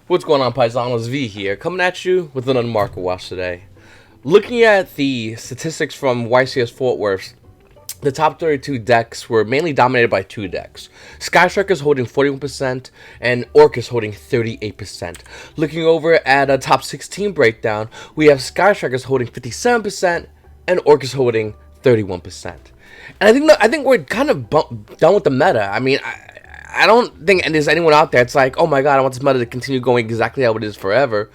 What's going on, Paisanos? V here, coming at you with another market watch today. Looking at the statistics from YCS Fort Worth, the top 32 decks were mainly dominated by two decks. Sky Strikers holding 41% and Orcus holding 38%. Looking over at a top 16 breakdown, we have Sky Strikers holding 57% and Orcus holding 31%. And I think we're kind of done with the meta. I mean, I don't think there's anyone out there it's like, oh my god, I want this meta to continue going exactly how it is forever,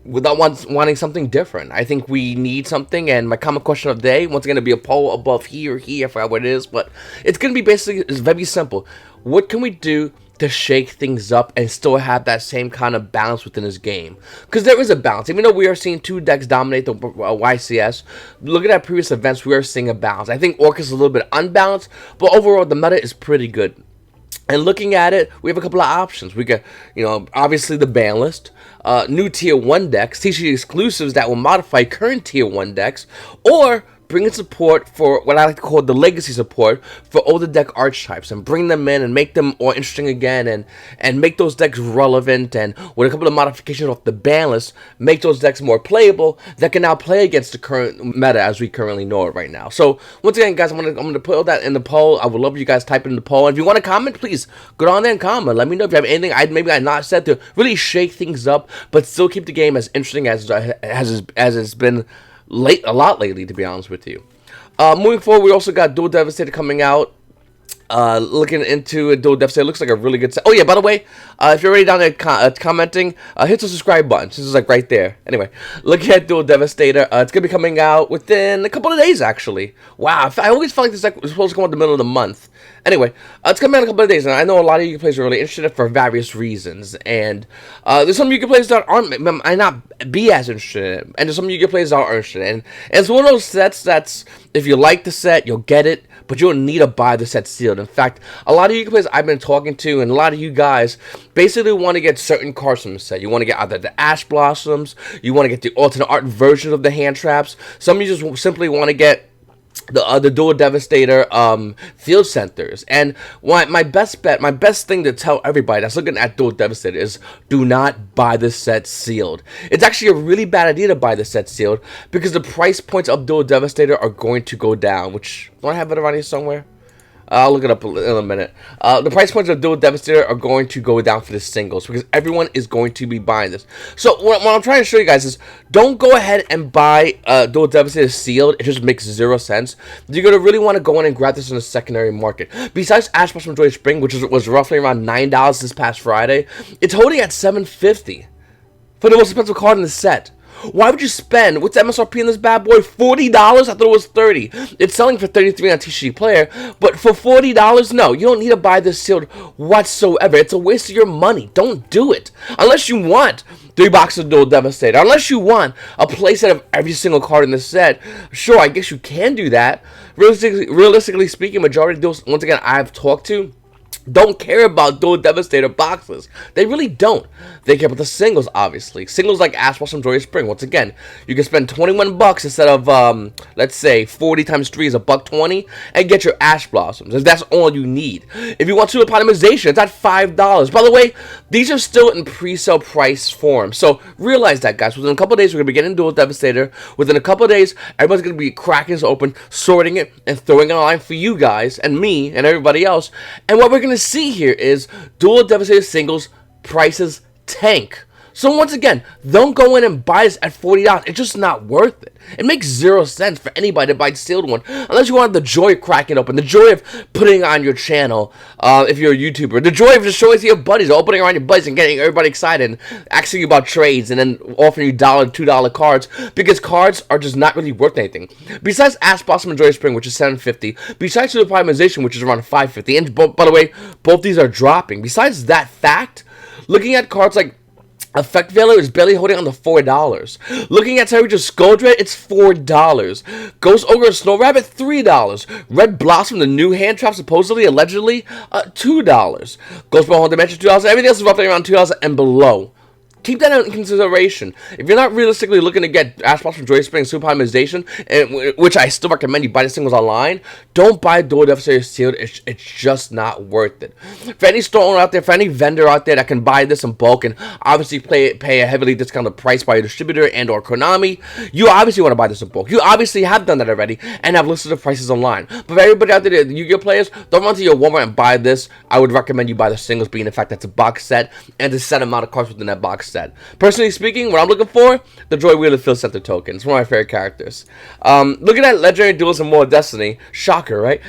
without wanting something different. I think we need something, and my comment question of the day, once again, to be a poll above here, I forgot what it is, but it's going to be basically, it's very simple. What can we do to shake things up and still have that same kind of balance within this game? Because there is a balance. Even though we are seeing two decks dominate the YCS, looking at previous events, we are seeing a balance. I think Orcus is a little bit unbalanced, but overall, the meta is pretty good. And looking at it, we have a couple of options. We got, obviously the banlist, new tier 1 decks, TCG exclusives that will modify current tier 1 decks, or bring in support for what I like to call the legacy support for older deck archetypes, and bring them in and make them more interesting again, and make those decks relevant, and with a couple of modifications off the ban list, make those decks more playable that can now play against the current meta as we currently know it right now. So once again, guys, I'm gonna put all that in the poll. I would love you guys type in the poll, and if you want to comment, please go down there and comment. Let me know if you have anything maybe I not said to really shake things up, but still keep the game as interesting as it's been a lot lately, to be honest with you. Moving forward, we also got Duel Devastator coming out. Looking into Duel Devastator, looks like a really good set. Oh yeah, by the way, if you're already down there commenting, hit the subscribe button. This is like right there. Anyway, looking at Duel Devastator, it's gonna be coming out within a couple of days, actually. Wow, I always felt like this deck was supposed to come out in the middle of the month. Anyway, it's coming out in a couple of days, and I know a lot of you players are really interested in it for various reasons. And there's some of you players that might not be as interested in it, and there's some of you players that are interested in it. And it's one of those sets that's, if you like the set, you'll get it, but you don't need to buy the set sealed. In fact, a lot of you players I've been talking to, and a lot of you guys basically want to get certain cards from the set. You want to get either the Ash Blossoms, you want to get the alternate art version of the hand traps. Some of you just simply want to get the Duel Devastator field centers. And my best thing to tell everybody that's looking at Duel Devastator is, do not buy the set sealed. It's actually a really bad idea to buy the set sealed, because the price points of Duel Devastator are going to go down, which, don't I have it around here somewhere? I'll look it up in a minute. The price points of Duel Devastator are going to go down for the singles, because everyone is going to be buying this. So what I'm trying to show you guys is, don't go ahead and buy Duel Devastator sealed. It just makes zero sense. You're going to really want to go in and grab this in the secondary market. Besides Ash Blossom Joy Spring, which was roughly around $9 this past Friday, it's holding at $7.50 for the most expensive card in the set. Why would you spend, what's the MSRP in this bad boy? $40? I thought it was $30. It's selling for $33 on TCG Player, but for $40, no, you don't need to buy this sealed whatsoever. It's a waste of your money. Don't do it. Unless you want 3 boxes of Duel Devastator. Unless you want a playset of every single card in this set. Sure, I guess you can do that. Realistically speaking, majority of those, once again, I've talked to, don't care about Duel Devastator boxes. They really don't. They care about the singles, obviously. Singles like Ash Blossom Joy Spring. Once again, you can spend 21 bucks instead of, let's say, 40 times 3 is $1.20, and get your Ash Blossoms, if that's all you need. If you want to optimization, it's at $5. By the way, these are still in pre-sale price form, so realize that, guys. Within a couple of days, we're going to be getting Duel Devastator. Within a couple of days, everyone's going to be cracking this open, sorting it, and throwing it online for you guys, and me, and everybody else. And what we're going to see here is Duel Devastator singles prices tank. So once again, don't go in and buy this at $40. It's just not worth it. It makes zero sense for anybody to buy the sealed one, unless you want the joy of cracking open, the joy of putting it on your channel, if you're a YouTuber, the joy of just showing it to your buddies, opening around your buddies and getting everybody excited, and asking you about trades, and then offering you $1, $2 cards, because cards are just not really worth anything. Besides Ash Blossom and Joy Spring, which is $7.50, besides the optimization, which is around $5.50, and by the way, both these are dropping. Besides that fact, looking at cards like Effect Veiler is barely holding on to $4. Looking at Terry Skull Dread, it's $4. Ghost Ogre and Snow Rabbit, $3. Red Blossom, the new hand trap, supposedly, allegedly, $2. Ghost Ball Home Dimension, $2. Everything else is roughly around $2 and below. keep that in consideration. If you're not realistically looking to get Ashbox from Joy Spring Super Optimization, which I still recommend you buy the singles online, don't buy Duel Devastator sealed. It's just not worth it. For any store owner out there, for any vendor out there that can buy this in bulk and obviously pay a heavily discounted price by a distributor and or KONAMI, you obviously want to buy this in bulk. You obviously have done that already and have listed the prices online. But for everybody out there, the Yu-Gi-Oh players, don't run to your Walmart and buy this. I would recommend you buy the singles, being the fact that's a box set and the set amount of cards within that box set. Personally speaking, what I'm looking for, the Joy Wheeler Field Center token. It's one of my favorite characters. Looking at Legendary Duels and more Destiny, shocker, right?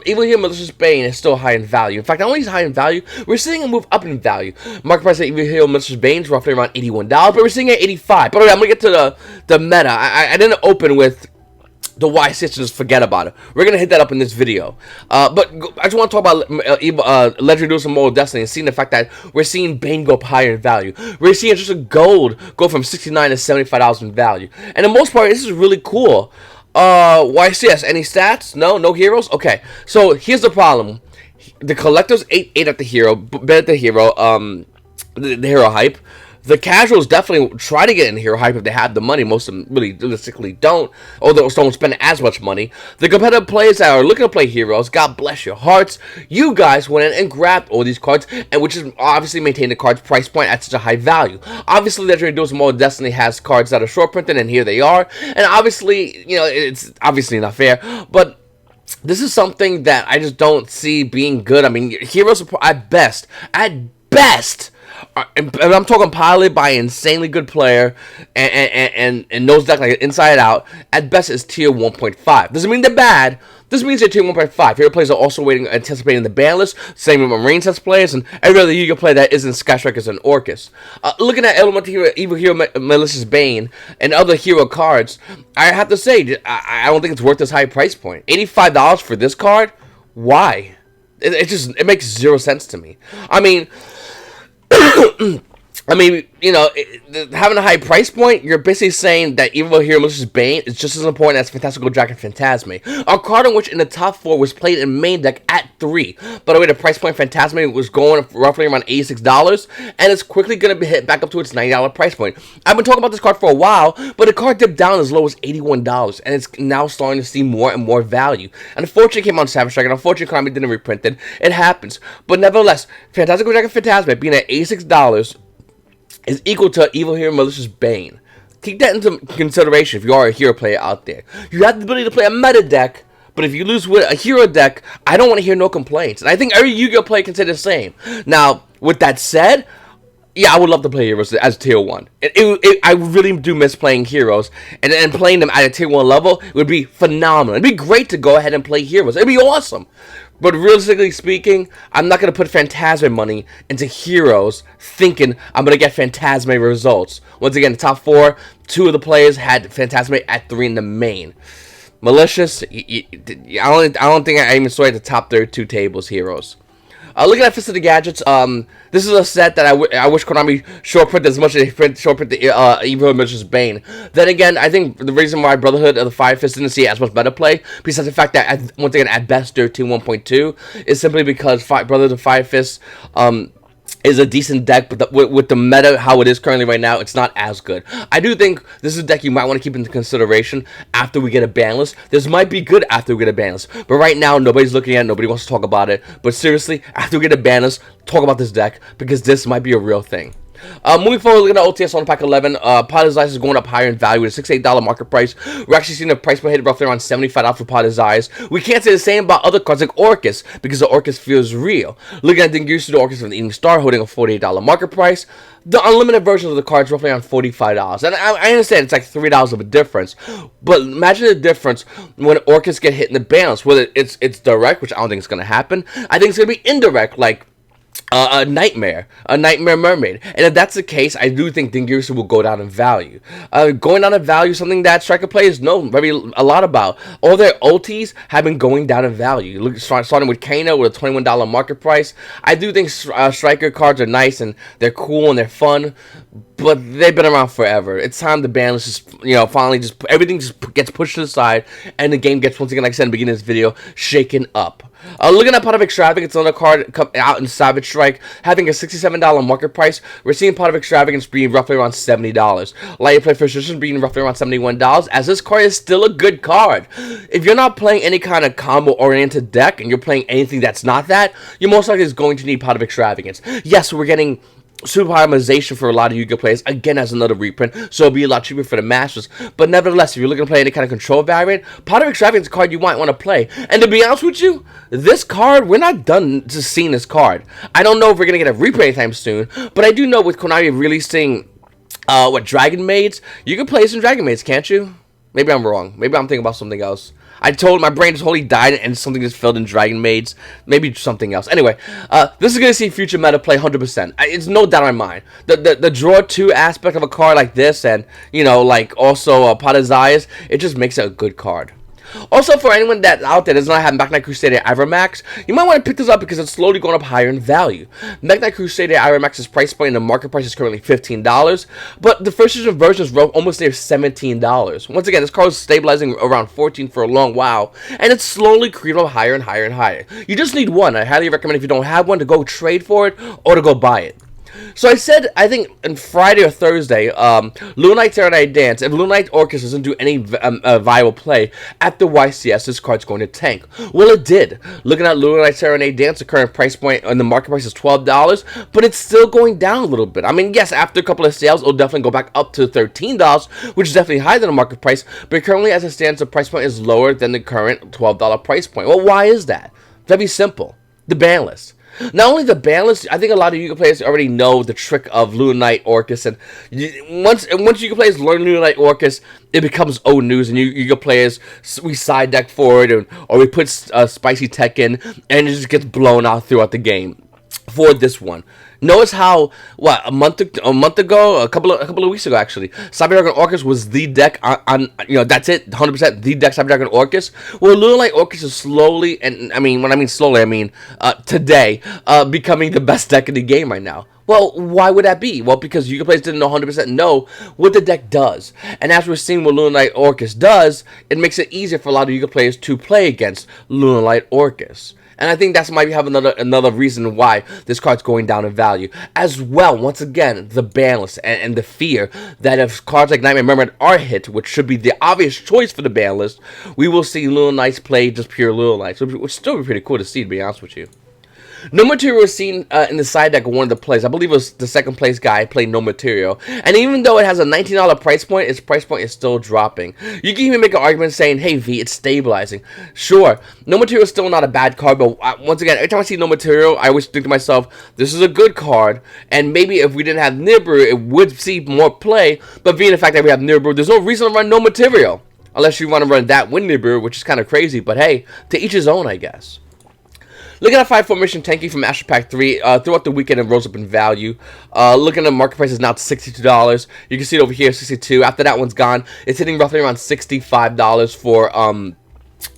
Evil Hero Malicious Bane is still high in value. In fact, not only is high in value, we're seeing a move up in value. Market price of Evil Hero Malicious Bane is roughly around $81, but we're seeing it at $85. By the way, I'm gonna get to the meta. I didn't open with the YCS, just forget about it. We're gonna hit that up in this video. But I just want to talk about Legendary Duels and Mortal Destiny and seeing the fact that we're seeing Bane go up higher in value. We're seeing just a gold go from $69 to $75 in value. And the most part, this is really cool. YCS, any stats? No heroes? Okay, so here's the problem. The collectors ate at the hero, bet at the hero, the hero hype. The casuals definitely try to get in hero hype if they have the money. Most of them really realistically don't, although don't spend as much money. The competitive players that are looking to play heroes, God bless your hearts, you guys went in and grabbed all these cards, and which is obviously maintain the card's price point at such a high value. Obviously, Legendary Duels More Destiny has cards that are short printed, and here they are. And obviously, you know, it's obviously not fair, but this is something that I just don't see being good. I mean, heroes are at best, and I'm talking piloted by an insanely good player and knows deck like inside out. At best, is tier 1.5. Doesn't mean they're bad. This means they're tier 1.5. Hero players are also anticipating the banlist. Same with Marine sets players and every other Yu-Gi-Oh player that isn't Sky Strikers and Orcus. Looking at Elemental Hero, Evil Hero Malicious Bane, and other hero cards, I have to say, I don't think it's worth this high price point. $85 for this card? Why? It makes zero sense to me. I mean, you know, having a high price point, you're basically saying that Evil Hero Malicious Bane is just as important as Fantastical Dragon Phantasme, a card in which in the top 4 was played in main deck at 3. By the way, the price point Phantasme was going roughly around $86, and it's quickly going to be hit back up to its $90 price point. I've been talking about this card for a while, but the card dipped down as low as $81, and it's now starting to see more and more value. And unfortunately, it came out on Savage Strike, and unfortunately, KONAMI didn't reprint it. It happens. But nevertheless, Fantastical Dragon Phantasme being at $86 is equal to Evil Hero Malicious Bane. Keep that into consideration if you are a hero player out there. You have the ability to play a meta deck, but if you lose with a hero deck, I don't want to hear no complaints. And I think every Yu-Gi-Oh player can say the same. Now, with that said, yeah, I would love to play heroes as tier 1. I really do miss playing heroes, and playing them at a tier 1 level would be phenomenal. It'd be great to go ahead and play heroes. It'd be awesome. But realistically speaking, I'm not going to put Phantasme money into heroes thinking I'm going to get Phantasme results. Once again, the top 4, 2 of the players had Phantasme at 3 in the main. Malicious, I don't think I even saw at the top 32 tables heroes. Looking at Fist of the Gadgets, this is a set that I wish KONAMI short printed as much as they short printed Evil Malicious Bane. Then again, I think the reason why Brotherhood of the Fire Fist didn't see as much better play, besides the fact that, once again, at best, they're tier 1.2, is simply because Brotherhood of the Fire Fist, is a decent deck, but with the meta how it is currently right now, it's not as good. I do think this is a deck you might want to keep into consideration after we get a ban list. This might be good after we get a ban list, but right now nobody's looking at it, nobody wants to talk about it. But seriously, after we get a ban list, talk about this deck, because this might be a real thing. Moving forward, looking at OTS on pack 11, Potter's Eyes is going up higher in value with a $68 market price. We're actually seeing the price per hit roughly around $75 for Potter's Eyes. We can't say the same about other cards like Orcus, because the Orcus feels real. Looking at Dingirsu, the Orcus from the Evening Star, holding a $48 market price. The unlimited version of the card is roughly around $45. And I understand it's like $3 of a difference, but imagine the difference when Orcus get hit in the balance. Whether it's direct, which I don't think it's going to happen. I think it's going to be indirect, like a Nightmare Mermaid. And if that's the case, I do think Dingirsu will go down in value. Going down in value is something that Striker players know a lot about. All their ultis have been going down in value. Starting with Kano with a $21 market price. I do think Striker cards are nice and they're cool and they're fun, but they've been around forever. It's time the ban list just, finally everything just gets pushed to the side and the game gets, once again, like I said in the beginning of this video, shaken up. Looking at Pot of Extravagance, another card out in Savage Strike, having a $67 market price. We're seeing Pot of Extravagance being roughly around $70. Light Play Precision being roughly around $71, as this card is still a good card. If you're not playing any kind of combo-oriented deck, and you're playing anything that's not that, you're most likely is going to need Pot of Extravagance. Yes, we're getting super optimization for a lot of Yu-Gi-Oh players, again as another reprint, so it'll be a lot cheaper for the Masters. But nevertheless, if you're looking to play any kind of control variant, Pot of Extravagance is a card you might want to play. And to be honest with you, this card, we're not done just seeing this card. I don't know if we're going to get a reprint anytime soon, but I do know with KONAMI releasing, Dragon Maids, you can play some Dragon Maids, can't you? Maybe I'm wrong. Maybe I'm thinking about something else. My brain just totally died and something just filled in Dragon Maids. Maybe something else. Anyway, this is going to see future meta play 100%. It's no doubt in my mind. The draw 2 aspect of a card like this and, you know, like also Pot of Zayas, it just makes it a good card. Also, for anyone that out there does not have Mech Knight Crusader Ivermax, you might want to pick this up because it's slowly going up higher in value. Mech Knight Crusader Ivermax's price point in the market price is currently $15, but the first edition version is almost near $17. Once again, this card is stabilizing around $14 for a long while, and it's slowly creeping up higher and higher and higher. You just need one. I highly recommend if you don't have one to go trade for it or to go buy it. So I said, I think on Friday or Thursday, Lunite Serenade Dance, if Lunite Orchestra doesn't do any viable play at the YCS, this card's going to tank. Well, it did. Looking at Lunite Serenade Dance, the current price point on the market price is $12, but it's still going down a little bit. I mean, yes, after a couple of sales, it'll definitely go back up to $13, which is definitely higher than the market price, but currently, as it stands, the price point is lower than the current $12 price point. Well, why is that? Very simple. The ban list. Not only the ban list, I think a lot of Yu-Gi-Oh players already know the trick of Lunite Orcus, and once Yu-Gi-Oh players learn Lunite Orcus, it becomes old news, and Yu-Gi-Oh players, we side deck for it, or we put spicy tech in, and it just gets blown out throughout the game. For this one, notice how a couple of weeks ago actually, Cyber Dragon Orcus was the deck on that's it, 100% the deck Cyber Dragon Orcus. Well, Lunite Orcus is slowly, and when I mean slowly, I mean today, becoming the best deck in the game right now. Well, why would that be? Well, because Yu-Gi-Oh players didn't 100% know what the deck does. And as we're seeing what Lunite Orcus does, it makes it easier for a lot of Yu-Gi-Oh players to play against Lunite Orcus. And I think that's might have another reason why this card's going down in value. As well, once again, the ban list and the fear that if cards like Nightmare Mermaid are hit, which should be the obvious choice for the ban list, we will see Lunite's play just pure Lunite. So it would still be pretty cool to see, to be honest with you. No Material was seen in the side deck of one of the plays. I believe it was the second place guy played No Material. And even though it has a $19 price point, its price point is still dropping. You can even make an argument saying, hey V, it's stabilizing. Sure, No Material is still not a bad card, but once again, every time I see No Material, I always think to myself, this is a good card, and maybe if we didn't have Nibiru, it would see more play, but being the fact that we have Nibiru, there's no reason to run No Material. Unless you want to run that with Nibiru, which is kind of crazy, but hey, to each his own, I guess. Looking at 5 formation Tenki from Astro Pack 3, throughout the weekend it rose up in value. Looking at the market price is now $62. You can see it over here, $62. After that one's gone, it's hitting roughly around $65 for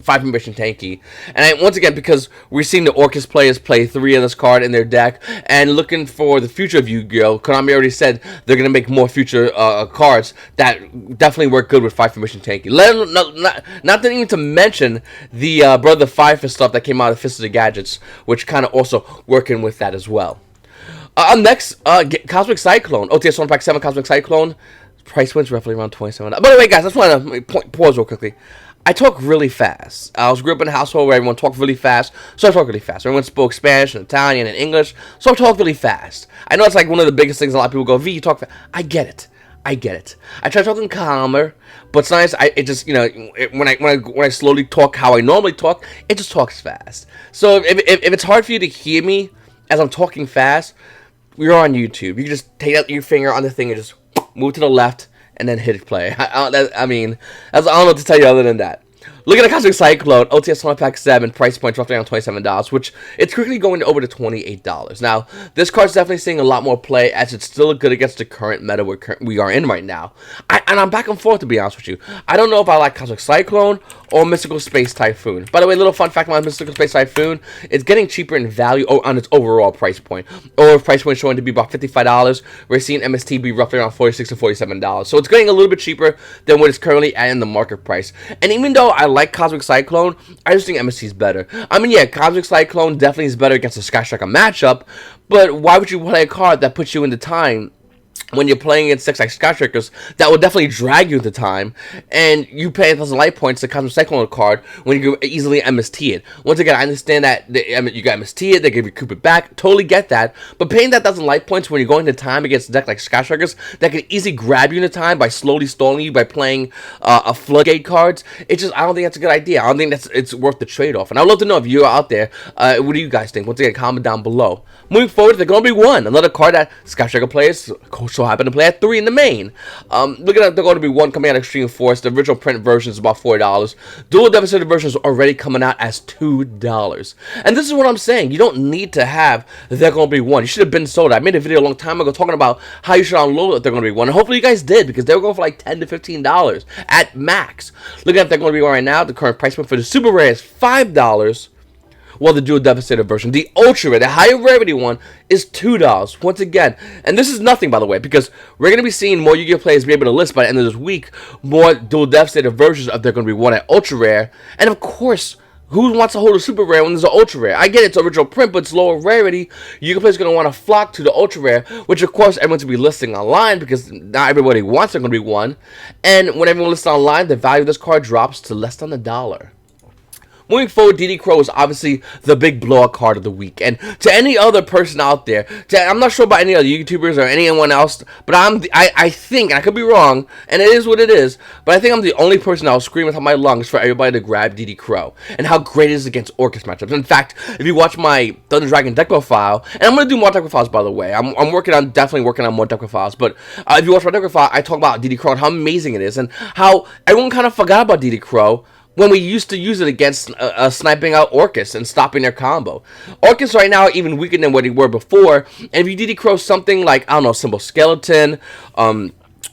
5 formation Tenki. And once again, because we're seeing the Orcus players play 3 of this card in their deck, and looking for the future of Yu-Gi-Oh! Konami already said they're going to make more future cards that definitely work good with 5 formation Tenki. Not even to mention the Brother 5 for stuff that came out of Fist of the Gadgets, which kind of also working with that as well. Next, Cosmic Cyclone. OTS 1 Pack 7 Cosmic Cyclone. Price wins roughly around $27. By the way, guys, I just want to pause real quickly. I talk really fast. I grew up in a household where everyone talked really fast, so I talk really fast. Everyone spoke Spanish and Italian and English, so I talk really fast. I know it's like one of the biggest things a lot of people go, V, you talk fast. I get it. I try talking calmer, but sometimes when I slowly talk how I normally talk, it just talks fast. So if it's hard for you to hear me as I'm talking fast, we're on YouTube. You can just take out your finger on the thing and just move to the left, and then hit play. I don't know what to tell you other than that. Look at the Cosmic Cyclone, OTS 1 Pack 7, price point roughly around $27, which it's quickly going over to $28. Now, this card's definitely seeing a lot more play, as it's still good against the current meta we are in right now. I I'm back and forth, to be honest with you. I don't know if I like Cosmic Cyclone or Mystical Space Typhoon. By the way, little fun fact about Mystical Space Typhoon, it's getting cheaper in value on its overall price point. Or price point showing to be about $55. We're seeing MST be roughly around $46 to $47. So it's getting a little bit cheaper than what it's currently at in the market price. And even though I like Cosmic Cyclone, I just think MST is better. I mean, yeah, Cosmic Cyclone definitely is better against a Sky Striker matchup, but why would you play a card that puts you into time when you're playing against 6 like Sky Strikers that will definitely drag you into time, and you pay 1,000 life points to Cosmic Cyclone card when you can easily MST it? Once again, I understand that you got MST it, they give you recoup it back, totally get that, but paying that 1,000 life points when you're going into time against a deck like Sky Strikers that can easily grab you into time by slowly stalling you by playing a floodgate cards, it's just, I don't think that's a good idea. I don't think it's worth the trade-off. And I'd love to know if you're out there, what do you guys think? Once again, comment down below. Moving forward, they're going to be one. Another card that Sky Striker players so happen to play at 3 in the main. Look at they're going to be one coming out of Extreme Force. The original print version is about $4. Duel Devastator version is already coming out as $2. And this is what I'm saying. You don't need to have they're going to be one. You should have been sold. I made a video a long time ago talking about how you should unload that they're going to be one. And hopefully you guys did, because they were going for like $10 to $15 at max. Look at they're going to be one right now. The current price point for the super rare is $5. Well, the Duel Devastator version, the ultra rare, the higher rarity one, is $2 once again. And this is nothing, by the way, because we're going to be seeing more Yu-Gi-Oh players be able to list by the end of this week more Duel Devastator versions of they're going to be one at ultra rare. And of course, who wants to hold a super rare when there's an ultra rare? I get it's original print, but it's lower rarity. Yu-Gi-Oh players are going to want to flock to the ultra rare, which of course everyone's going to be listing online because not everybody wants they're going to be one. And when everyone lists online, the value of this card drops to less than $1. Moving forward, DD Crow is obviously the big blowout card of the week. And to any other person out there, I'm not sure about any other YouTubers or anyone else, but I think, and I could be wrong, and it is what it is, but I think I'm the only person that will scream with my lungs for everybody to grab DD Crow and how great it is against Orcus matchups. In fact, if you watch my Thunder Dragon deck profile, and I'm going to do more deck profiles, by the way. I'm definitely working on more deck profiles, but if you watch my deck profile, I talk about DD Crow and how amazing it is and how everyone kind of forgot about DD Crow when we used to use it against sniping out Orcus and stopping their combo. Orcus right now are even weaker than what they were before, and if you DD Crow something like, I don't know, Symbol Skeleton,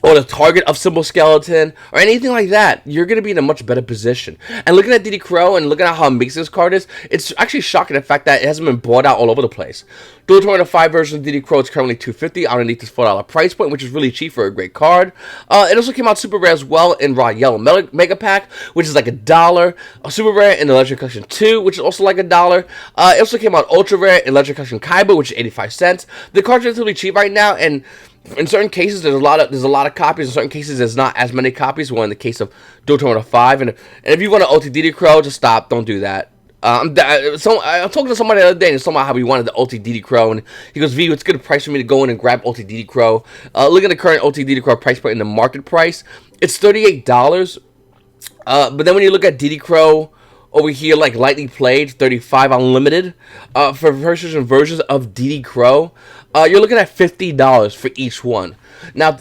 or the target of Symbol Skeleton, or anything like that, you're going to be in a much better position. And looking at DD Crow and looking at how amazing this card is, it's actually shocking the fact that it hasn't been bought out all over the place. Dual Tornado 5 version of DD Crow is currently $250 underneath this $4 price point, which is really cheap for a great card. It also came out super rare as well in Raw Yellow Mega Pack, which is like $1. A super rare in the Legendary Collection 2, which is also like $1. It also came out ultra rare in Legendary Collection Kaiba, which is 85 cents. The card's relatively cheap right now, and in certain cases, there's a lot of copies. In certain cases, there's not as many copies. Well, in the case of Duel Tornado 5, and if you want to OTD Crow, just stop. Don't do that. I was talking to somebody the other day and talking about how he wanted the OTD Crow, and he goes, "V, it's a good price for me to go in and grab OTD Crow." Look at the current OTD Crow price point in the market price. It's $38. But then when you look at DD Crow over here, like lightly played, 35 unlimited, for versions and versions of DD Crow, you're looking at $50 for each one. Now,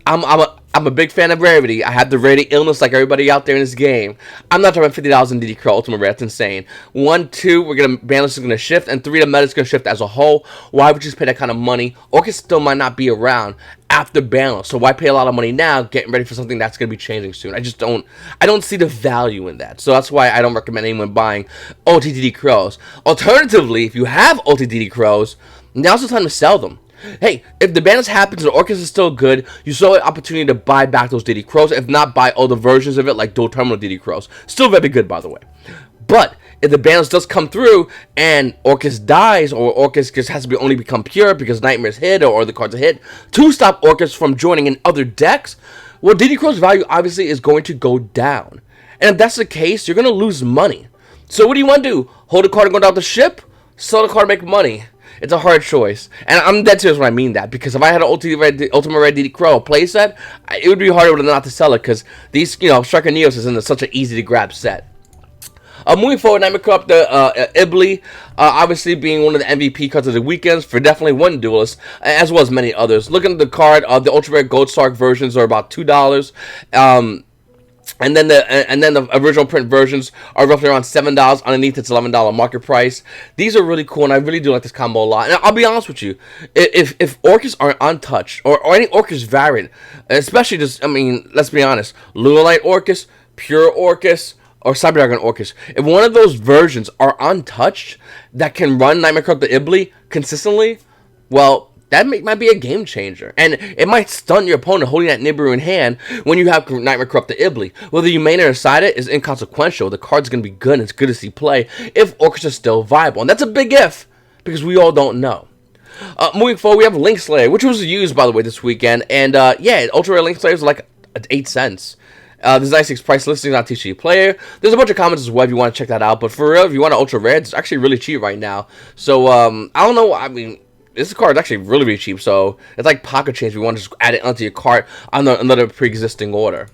I'm a big fan of rarity. I have the rarity illness like everybody out there in this game. I'm not talking $50 in DD Crow Ultimate Rare. That's insane. 1, 2, banlist is gonna shift, and 3, the meta is gonna shift as a whole. Why would you just pay that kind of money? Orcus still might not be around after banlist, so why pay a lot of money now, getting ready for something that's gonna be changing soon? I don't see the value in that. So that's why I don't recommend anyone buying OTDD Crows. Alternatively, if you have OTDD Crows, now's the time to sell them. Hey, if the banlist happens and Orcus is still good, you still have an opportunity to buy back those DD Crows. If not, buy all the versions of it, like Dual Terminal DD Crows. Still very good, by the way. But if the banlist does come through and Orcus dies, or Orcus just has to only become pure because Nightmare's hit or the cards are hit, to stop Orcus from joining in other decks, well, DD Crow's value obviously is going to go down. And if that's the case, you're going to lose money. So what do you want to do? Hold the card and go down the ship? Sell the card and make money? It's a hard choice, and I'm dead serious when I mean that, because if I had an Ultimate Red DD Crow playset, it would be harder not to sell it, because these, Striker Neos is in such an easy to grab set. Moving forward, Nightmare Corrupt, Ibli, obviously being one of the MVP cards of the weekends for definitely one Duelist, as well as many others. Looking at the card, the Ultra Rare Gold Star versions are about $2. And then the original print versions are roughly around $7. Underneath, it's $11 market price. These are really cool, and I really do like this combo a lot. And I'll be honest with you, if Orcus are untouched, or any Orcus variant, especially just, I mean, let's be honest, Lunalite Orcus, Pure Orcus, or Cyber Dragon Orcus, if one of those versions are untouched that can run Nightmare Corrupt the Ibli consistently, well, that might be a game changer, and it might stun your opponent holding that Nibiru in hand when you have Nightmare Corrupt the Ibli. Whether you main it or side it is inconsequential. The card's going to be good, and it's good to see play if Orcus is still viable, and that's a big if, because we all don't know. Moving forward, we have Link Slayer, which was used, by the way, this weekend, and yeah, Ultra Rare Link Slayer is like 8 cents. There's 96 price listings on TCG Player. There's a bunch of comments as well if you want to check that out, but for real, if you want an Ultra Rare, it's actually really cheap right now. So, I don't know, I mean, this card is actually really, really cheap, so it's like pocket change if you want to just add it onto your cart on another pre-existing order.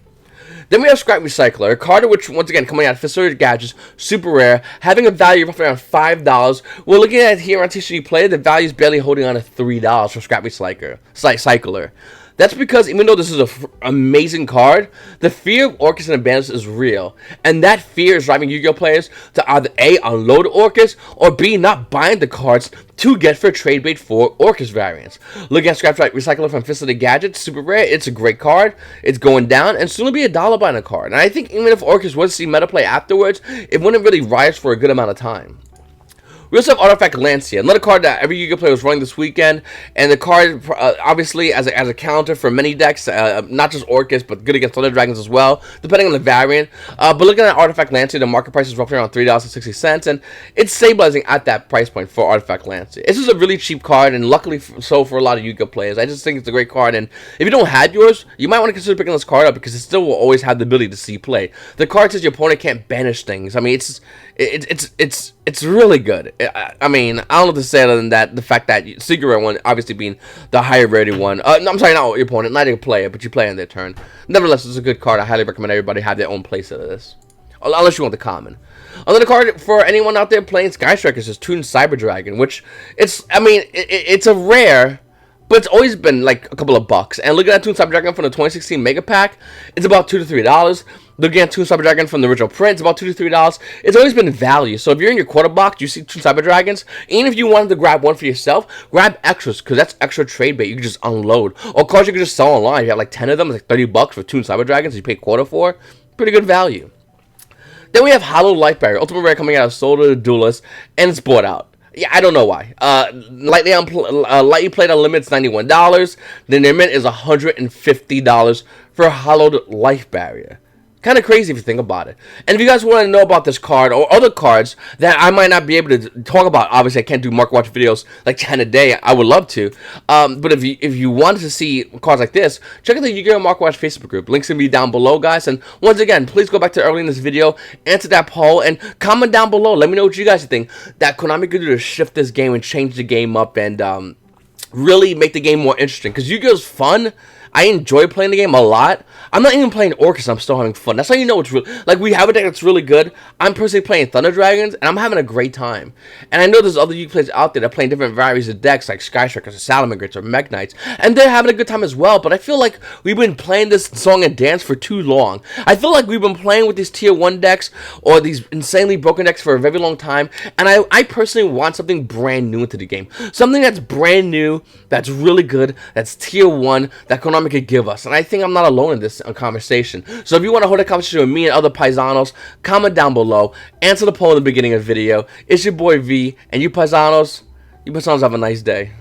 Then we have Scrap Recycler, a card which, once again, coming out of Facility Gadgets, super rare, having a value of roughly around $5. We're looking at it here on TCG Player, the value is barely holding on to $3 for Scrap Recycler. That's because even though this is an amazing card, the fear of Orcus and Abandoned is real. And that fear is driving Yu-Gi-Oh! Players to either A, unload Orcus, or B, not buying the cards to get for trade bait for Orcus variants. Looking at Scrap Recycler from Facility Gadgets, super rare, it's a great card, it's going down, and soon will be $1 buying a card. And I think even if Orcus was to see meta play afterwards, it wouldn't really rise for a good amount of time. We also have Artifact Lancia, another card that every Yu-Gi-Oh! Player was running this weekend, and the card, obviously, as a counter for many decks, not just Orcus, but good against other dragons as well, depending on the variant. But looking at Artifact Lancia, the market price is roughly around $3.60, and it's stabilizing at that price point for Artifact Lancia. This is a really cheap card, and luckily so for a lot of Yu-Gi-Oh! Players. I just think it's a great card, and if you don't have yours, you might want to consider picking this card up, because it still will always have the ability to see play. The card says your opponent can't banish things. I mean, it's really good. I mean, I don't know what to say other than that. The fact that Secret Rare one, obviously being the higher rarity one. No, I'm sorry, not your opponent, not your player, but you play on their turn. Nevertheless, it's a good card. I highly recommend everybody have their own playset of this, unless you want the common. Another card for anyone out there playing Sky Strikers is Toon Cyber Dragon, which it's a rare, but it's always been like a couple of bucks. And looking at Toon Cyber Dragon from the 2016 Mega Pack, it's about $2 to $3. Looking at Toon Cyber Dragon from the original print, it's about $2 to $3. It's always been value. So if you're in your quarter box, you see Toon Cyber Dragons, even if you wanted to grab one for yourself, grab extras, because that's extra trade bait you can just unload. Or cards you can just sell online. If you have like 10 of them, it's like $30 for Toon Cyber Dragons you pay quarter for. Pretty good value. Then we have Hollow Life Barrier, Ultimate Rare coming out of Soul to the Duelist, and it's bought out. Yeah, I don't know why. Lightly Played Unlimited is $91. The near mint is $150 for Hollowed Life Barrier. Kind of crazy if you think about it. And if you guys want to know about this card or other cards that I might not be able to talk about, obviously I can't do market watch videos like 10 a day. I would love to. But if you wanted to see cards like this, check out the Yu-Gi-Oh! Market Watch Facebook group. Links going to be down below, guys. And once again, please go back to early in this video, answer that poll, and comment down below. Let me know what you guys think that Konami could do to shift this game and change the game up and really make the game more interesting. Because Yu-Gi-Oh! Is fun. I enjoy playing the game a lot. I'm not even playing Orcus, I'm still having fun. That's how you know it's real. Like, we have a deck that's really good. I'm personally playing Thunder Dragons, and I'm having a great time. And I know there's other Yu-Gi-Oh! Players out there that are playing different varieties of decks, like Sky Strikers, or Salamangreats, or Mech Knights, and they're having a good time as well. But I feel like we've been playing this song and dance for too long. I feel like we've been playing with these Tier 1 decks, or these insanely broken decks for a very long time, and I personally want something brand new into the game. Something that's brand new, that's really good, that's Tier 1, that Konami could give us. And I think I'm not alone in this conversation. So if you want to hold a conversation with me and other paisanos, comment down below, answer the poll in the beginning of the video. It's your boy V, and you paisanos have a nice day.